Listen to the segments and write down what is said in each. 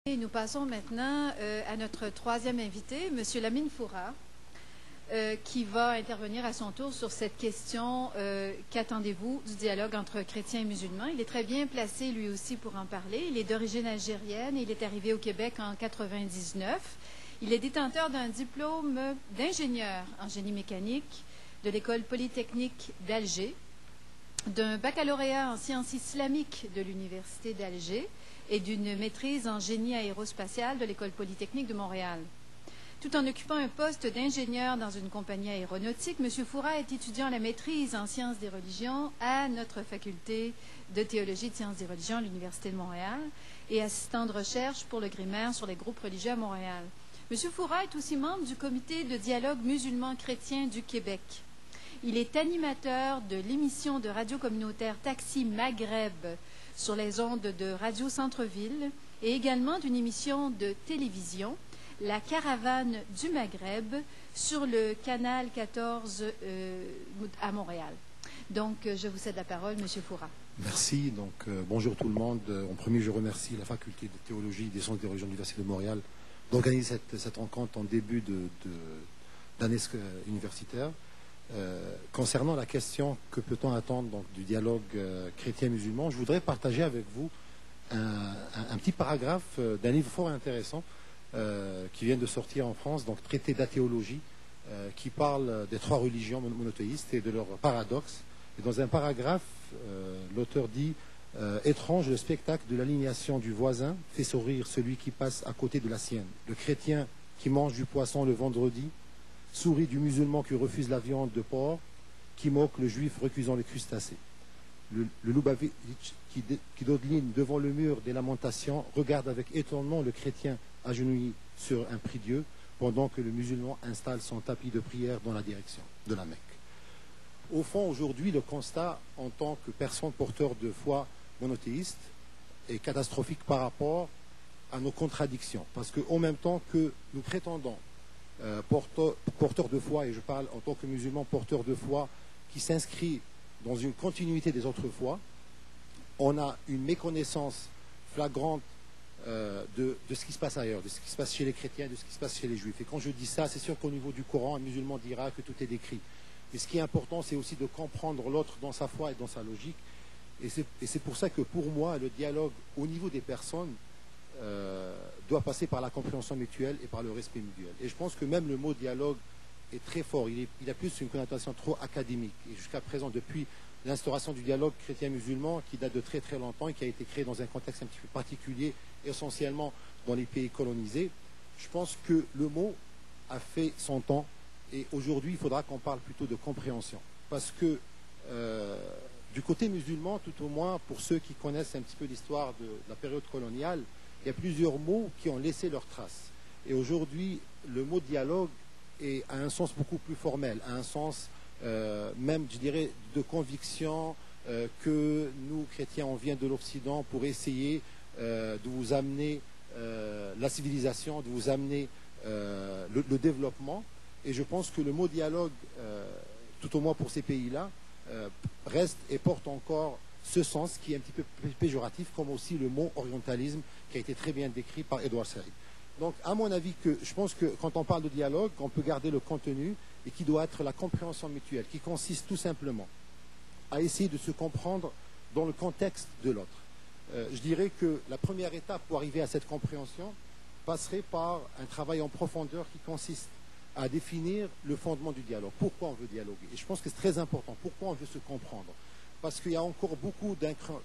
Et nous passons maintenant à notre troisième invité, M. Lamine Foura, qui va intervenir à son tour sur cette question qu'attendez-vous du dialogue entre chrétiens et musulmans. Il est très bien placé lui aussi pour en parler. Il est d'origine algérienne et il est arrivé au Québec en 1999. Il est détenteur d'un diplôme d'ingénieur en génie mécanique de l'École polytechnique d'Alger, d'un baccalauréat en sciences islamiques de l'Université d'Alger et d'une maîtrise en génie aérospatial de l'École polytechnique de Montréal. Tout en occupant un poste d'ingénieur dans une compagnie aéronautique, M. Foura est étudiant à la maîtrise en sciences des religions à notre faculté de théologie et de sciences des religions à l'Université de Montréal et assistant de recherche pour le Grimaire sur les groupes religieux à Montréal. M. Foura est aussi membre du comité de dialogue musulman-chrétien du Québec. Il est animateur de l'émission de radio communautaire Taxi Maghreb sur les ondes de Radio Centre-Ville et également d'une émission de télévision, La Caravane du Maghreb, sur le canal 14 à Montréal. Donc, je vous cède la parole, M. Foura. Merci. Donc, bonjour tout le monde. En premier, je remercie la faculté de théologie des sciences des religions de l'Université de Montréal d'organiser cette rencontre en début d'année universitaire. Concernant la question que peut-on attendre donc, du dialogue chrétien-musulman, je voudrais partager avec vous un petit paragraphe d'un livre fort intéressant qui vient de sortir en France, donc Traité d'athéologie, qui parle des trois religions monothéistes et de leurs paradoxes. Et dans un paragraphe, l'auteur dit étrange le spectacle de l'alignation du voisin fait sourire celui qui passe à côté de la sienne. Le chrétien qui mange du poisson le vendredi sourit du musulman qui refuse la viande de porc, qui moque le juif recusant les crustacés. Le Lubavitch qui dodeline devant le mur des lamentations regarde avec étonnement le chrétien agenouillé sur un prie-dieu, pendant que le musulman installe son tapis de prière dans la direction de la Mecque. Au fond, aujourd'hui, le constat en tant que personne porteur de foi monothéiste est catastrophique par rapport à nos contradictions. Parce qu'en même temps que nous prétendons porteur de foi, et je parle en tant que musulman porteur de foi, qui s'inscrit dans une continuité des autres foi, on a une méconnaissance flagrante de ce qui se passe ailleurs, de ce qui se passe chez les chrétiens, de ce qui se passe chez les juifs. Et quand je dis ça, c'est sûr qu'au niveau du Coran, un musulman dira que tout est décrit. Mais ce qui est important, c'est aussi de comprendre l'autre dans sa foi et dans sa logique. Et c'est pour ça que pour moi, le dialogue au niveau des personnes doit passer par la compréhension mutuelle et par le respect mutuel. Et je pense que même le mot dialogue est très fort. Il a plus une connotation trop académique. Et jusqu'à présent, depuis l'instauration du dialogue chrétien-musulman, qui date de très très longtemps et qui a été créé dans un contexte un petit peu particulier, essentiellement dans les pays colonisés, je pense que le mot a fait son temps. Et aujourd'hui, il faudra qu'on parle plutôt de compréhension. Parce que du côté musulman, tout au moins, pour ceux qui connaissent un petit peu l'histoire de la période coloniale, il y a plusieurs mots qui ont laissé leurs traces. Et aujourd'hui, le mot dialogue a un sens beaucoup plus formel, a un sens même, je dirais, de conviction que nous, chrétiens, on vient de l'Occident pour essayer de vous amener la civilisation, de vous amener le développement. Et je pense que le mot dialogue, tout au moins pour ces pays-là, reste et porte encore ce sens qui est un petit peu péjoratif, comme aussi le mot orientalisme qui a été très bien décrit par Edouard Said. Donc, à mon avis, je pense que quand on parle de dialogue, on peut garder le contenu et qui doit être la compréhension mutuelle, qui consiste tout simplement à essayer de se comprendre dans le contexte de l'autre. Je dirais que la première étape pour arriver à cette compréhension passerait par un travail en profondeur qui consiste à définir le fondement du dialogue. Pourquoi on veut dialoguer? Et je pense que c'est très important. Pourquoi on veut se comprendre? Parce qu'il y a encore beaucoup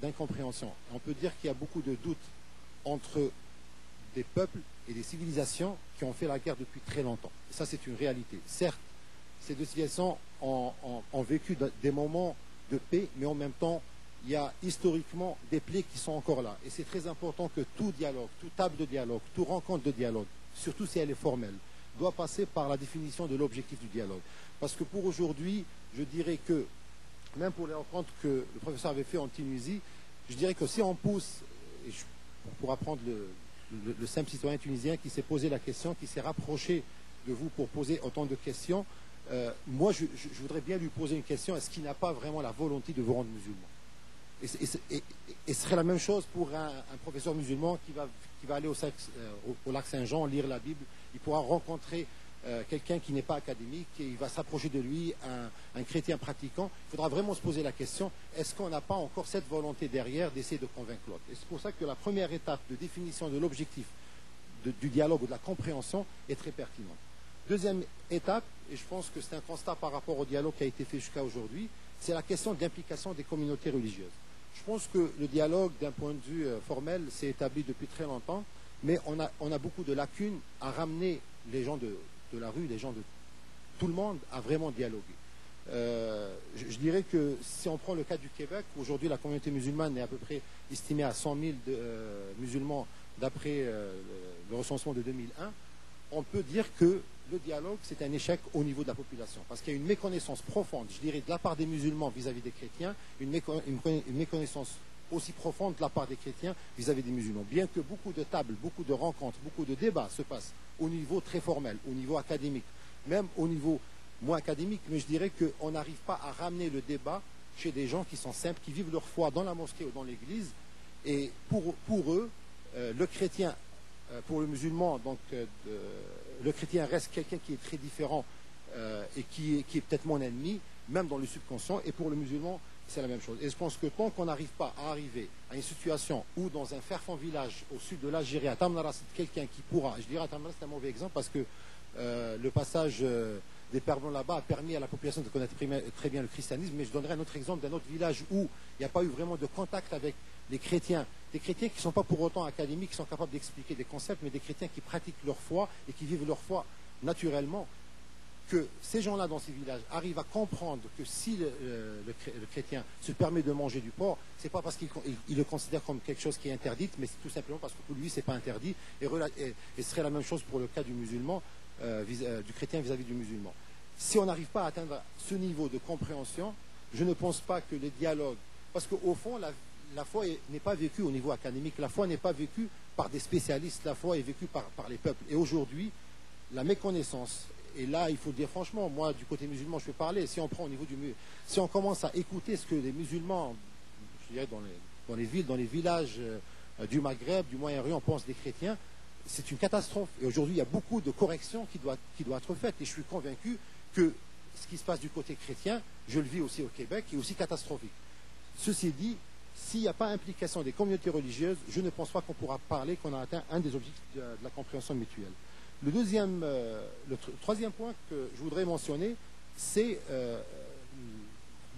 d'incompréhension. On peut dire qu'il y a beaucoup de doutes entre des peuples et des civilisations qui ont fait la guerre depuis très longtemps. Et ça, c'est une réalité. Certes, ces deux civilisations ont vécu des moments de paix, mais en même temps, il y a historiquement des plaies qui sont encore là. Et c'est très important que tout dialogue, toute table de dialogue, toute rencontre de dialogue, surtout si elle est formelle, doit passer par la définition de l'objectif du dialogue. Parce que pour aujourd'hui, je dirais que, même pour les rencontres que le professeur avait fait en Tunisie, je dirais que si on pousse, et pour apprendre le simple citoyen tunisien qui s'est posé la question, qui s'est rapproché de vous pour poser autant de questions, moi je voudrais bien lui poser une question, est-ce qu'il n'a pas vraiment la volonté de vous rendre musulman? Et ce serait la même chose pour un professeur musulman qui va aller au lac Saint-Jean, lire la Bible. Il pourra rencontrer quelqu'un qui n'est pas académique et il va s'approcher de lui, un chrétien pratiquant. Il faudra vraiment se poser la question, est-ce qu'on n'a pas encore cette volonté derrière d'essayer de convaincre l'autre? Et c'est pour ça que la première étape de définition de l'objectif du dialogue ou de la compréhension est très pertinente. Deuxième étape, et je pense que c'est un constat par rapport au dialogue qui a été fait jusqu'à aujourd'hui, c'est la question de l'implication des communautés religieuses. Je pense que le dialogue, d'un point de vue formel, s'est établi depuis très longtemps, mais on a beaucoup de lacunes à ramener les gens de la rue, les gens de tout le monde, à vraiment dialoguer. Je dirais que si on prend le cas du Québec, aujourd'hui la communauté musulmane est à peu près estimée à 100 000 musulmans d'après le recensement de 2001, on peut dire que le dialogue, c'est un échec au niveau de la population. Parce qu'il y a une méconnaissance profonde, je dirais, de la part des musulmans vis-à-vis des chrétiens, une méconnaissance aussi profonde de la part des chrétiens vis-à-vis des musulmans. Bien que beaucoup de tables, beaucoup de rencontres, beaucoup de débats se passent au niveau très formel, au niveau académique, même au niveau moins académique, mais je dirais qu'on n'arrive pas à ramener le débat chez des gens qui sont simples, qui vivent leur foi dans la mosquée ou dans l'église. Et pour eux, le chrétien, pour le musulman, donc le chrétien reste quelqu'un qui est très différent et qui est peut-être mon ennemi, même dans le subconscient, et pour le musulman, c'est la même chose. Et je pense que tant qu'on n'arrive pas à arriver à une situation où dans un ferfond village au sud de l'Algérie, à Tamara, c'est quelqu'un qui pourra, je dirais à Tamara c'est un mauvais exemple parce que le passage des perdants là-bas a permis à la population de connaître très bien le christianisme, mais je donnerai un autre exemple d'un autre village où il n'y a pas eu vraiment de contact avec les chrétiens, des chrétiens qui ne sont pas pour autant académiques, qui sont capables d'expliquer des concepts, mais des chrétiens qui pratiquent leur foi et qui vivent leur foi naturellement. Que ces gens-là dans ces villages arrivent à comprendre que si le chrétien se permet de manger du porc, c'est pas parce qu'il le considère comme quelque chose qui est interdit, mais c'est tout simplement parce que pour lui c'est pas interdit. Et ce serait la même chose pour le cas du musulman, du chrétien vis-à-vis du musulman. Si on n'arrive pas à atteindre ce niveau de compréhension, je ne pense pas que les dialogues, parce qu'au fond la foi n'est pas vécue au niveau académique, la foi n'est pas vécue par des spécialistes, la foi est vécue par les peuples. Et aujourd'hui, la méconnaissance. Et là, il faut dire franchement, moi, du côté musulman, je peux parler. Si on prend au niveau si on commence à écouter ce que les musulmans, je dirais dans les villes, dans les villages du Maghreb, du Moyen-Orient, pensent des chrétiens, c'est une catastrophe. Et aujourd'hui, il y a beaucoup de corrections qui doivent être faites. Et je suis convaincu que ce qui se passe du côté chrétien, je le vis aussi au Québec, est aussi catastrophique. Ceci dit, s'il n'y a pas implication des communautés religieuses, je ne pense pas qu'on pourra parler qu'on a atteint un des objectifs de la compréhension mutuelle. Le troisième point que je voudrais mentionner, c'est,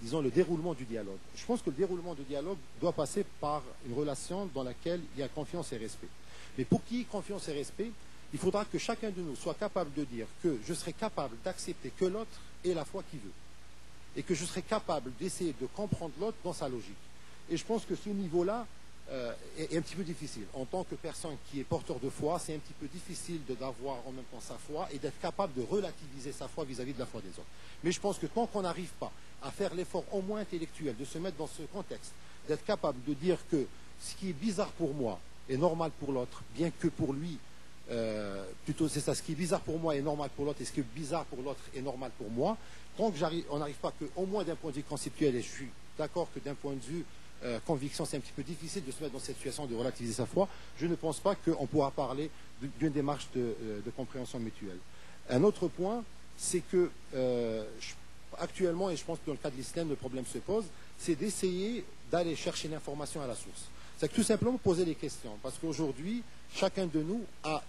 disons, le déroulement du dialogue. Je pense que le déroulement du dialogue doit passer par une relation dans laquelle il y a confiance et respect. Mais pour qu'il y ait confiance et respect, il faudra que chacun de nous soit capable de dire que je serai capable d'accepter que l'autre ait la foi qu'il veut. Et que je serai capable d'essayer de comprendre l'autre dans sa logique. Et je pense que ce niveau-là, est un petit peu difficile. En tant que personne qui est porteur de foi, c'est un petit peu difficile d'avoir en même temps sa foi et d'être capable de relativiser sa foi vis-à-vis de la foi des autres. Mais je pense que tant qu'on n'arrive pas à faire l'effort au moins intellectuel de se mettre dans ce contexte, d'être capable de dire que ce qui est bizarre pour moi est normal pour l'autre, bien que pour lui, plutôt c'est ça, ce qui est bizarre pour moi est normal pour l'autre et ce qui est bizarre pour l'autre est normal pour moi, tant qu'on n'arrive pas que, au moins d'un point de vue conceptuel, et je suis d'accord que d'un point de vue conviction, c'est un petit peu difficile de se mettre dans cette situation de relativiser sa foi, je ne pense pas qu'on pourra parler d'une démarche de compréhension mutuelle. Un autre point, c'est que actuellement, et je pense que dans le cas de l'islam, le problème se pose, c'est d'essayer d'aller chercher l'information à la source. C'est tout simplement poser des questions, parce qu'aujourd'hui, chacun de nous a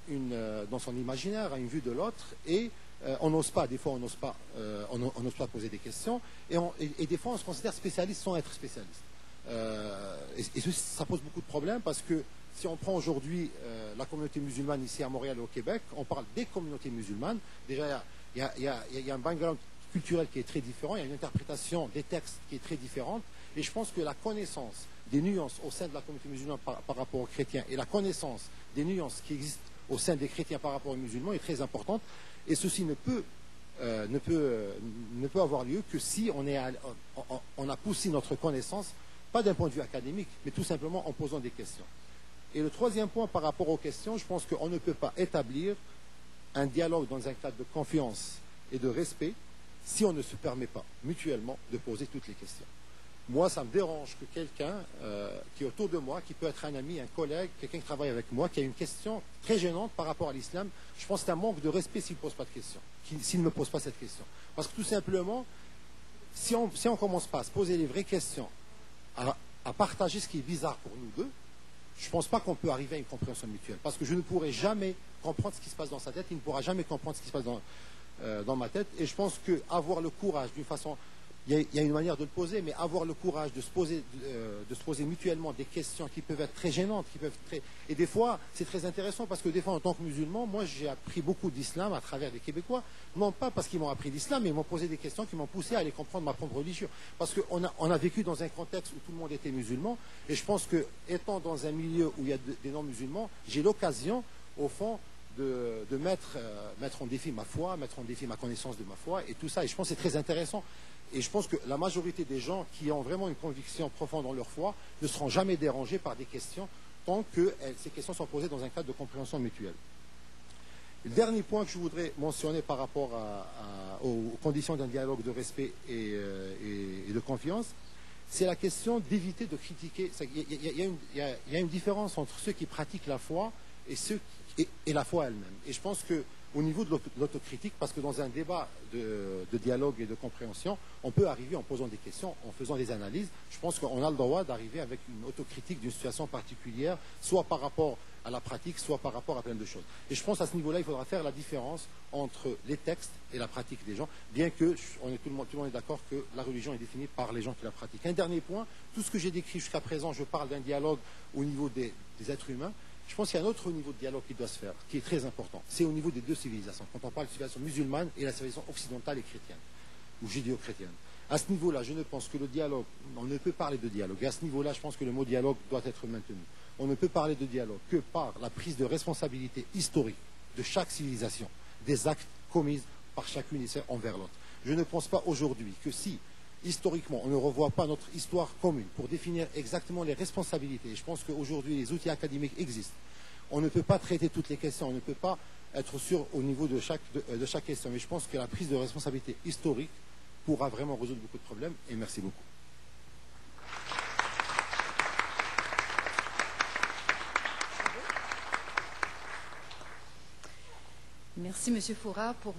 dans son imaginaire, a une vue de l'autre, et on n'ose pas, des fois on n'ose pas poser des questions, et des fois on se considère spécialiste sans être spécialiste. Et ça pose beaucoup de problèmes parce que si on prend aujourd'hui la communauté musulmane ici à Montréal et au Québec, on parle des communautés musulmanes. Déjà, il y a un background culturel qui est très différent, il y a une interprétation des textes qui est très différente. Et je pense que la connaissance des nuances au sein de la communauté musulmane par rapport aux chrétiens et la connaissance des nuances qui existent au sein des chrétiens par rapport aux musulmans est très importante. Et ceci ne peut avoir lieu que si on a poussé notre connaissance, pas d'un point de vue académique, mais tout simplement en posant des questions. Et le troisième point par rapport aux questions, je pense qu'on ne peut pas établir un dialogue dans un cadre de confiance et de respect si on ne se permet pas mutuellement de poser toutes les questions. Moi, ça me dérange que quelqu'un qui est autour de moi, qui peut être un ami, un collègue, quelqu'un qui travaille avec moi, qui a une question très gênante par rapport à l'islam, je pense que c'est un manque de respect s'il ne pose pas de question, s'il ne me pose pas cette question. Parce que tout simplement, si on ne commence pas à se poser les vraies questions, à partager ce qui est bizarre pour nous deux, je ne pense pas qu'on peut arriver à une compréhension mutuelle. Parce que je ne pourrai jamais comprendre ce qui se passe dans sa tête, il ne pourra jamais comprendre ce qui se passe dans ma tête. Et je pense qu'avoir le courage, d'une façon... Il y a une manière de le poser, mais avoir le courage de se poser mutuellement des questions qui peuvent être très gênantes, et des fois, c'est très intéressant parce que des fois, en tant que musulman, moi, j'ai appris beaucoup d'islam à travers des Québécois, non pas parce qu'ils m'ont appris l'islam, mais ils m'ont posé des questions qui m'ont poussé à aller comprendre ma propre religion. Parce qu'on a vécu dans un contexte où tout le monde était musulman, et je pense que, étant dans un milieu où il y a des non-musulmans, j'ai l'occasion, au fond, de mettre en défi ma foi, mettre en défi ma connaissance de ma foi, et tout ça, et je pense que c'est très intéressant. Et je pense que la majorité des gens qui ont vraiment une conviction profonde dans leur foi ne seront jamais dérangés par des questions tant que ces questions sont posées dans un cadre de compréhension mutuelle. Le dernier point que je voudrais mentionner par rapport aux conditions d'un dialogue de respect et de confiance, c'est la question d'éviter de critiquer. Il y a une différence entre ceux qui pratiquent la foi et la foi elle-même. Et je pense qu'au niveau de l'autocritique, parce que dans un débat de dialogue et de compréhension, on peut arriver en posant des questions, en faisant des analyses. Je pense qu'on a le droit d'arriver avec une autocritique d'une situation particulière, soit par rapport à la pratique, soit par rapport à plein de choses. Et je pense qu'à ce niveau-là, il faudra faire la différence entre les textes et la pratique des gens, bien que tout le monde est d'accord que la religion est définie par les gens qui la pratiquent. Un dernier point, tout ce que j'ai décrit jusqu'à présent, je parle d'un dialogue au niveau des êtres humains. Je pense qu'il y a un autre niveau de dialogue qui doit se faire, qui est très important. C'est au niveau des deux civilisations. Quand on parle de civilisation musulmane et la civilisation occidentale et chrétienne, ou judéo-chrétienne. À ce niveau-là, je ne pense que le dialogue, on ne peut parler de dialogue. Et à ce niveau-là, je pense que le mot dialogue doit être maintenu. On ne peut parler de dialogue que par la prise de responsabilité historique de chaque civilisation, des actes commis par chacune envers l'autre. Je ne pense pas aujourd'hui que si, historiquement, on ne revoit pas notre histoire commune pour définir exactement les responsabilités. Et je pense qu'aujourd'hui, les outils académiques existent. On ne peut pas traiter toutes les questions, on ne peut pas être sûr au niveau de chaque question. Mais je pense que la prise de responsabilité historique pourra vraiment résoudre beaucoup de problèmes. Et merci beaucoup. Merci, M. Foura, pour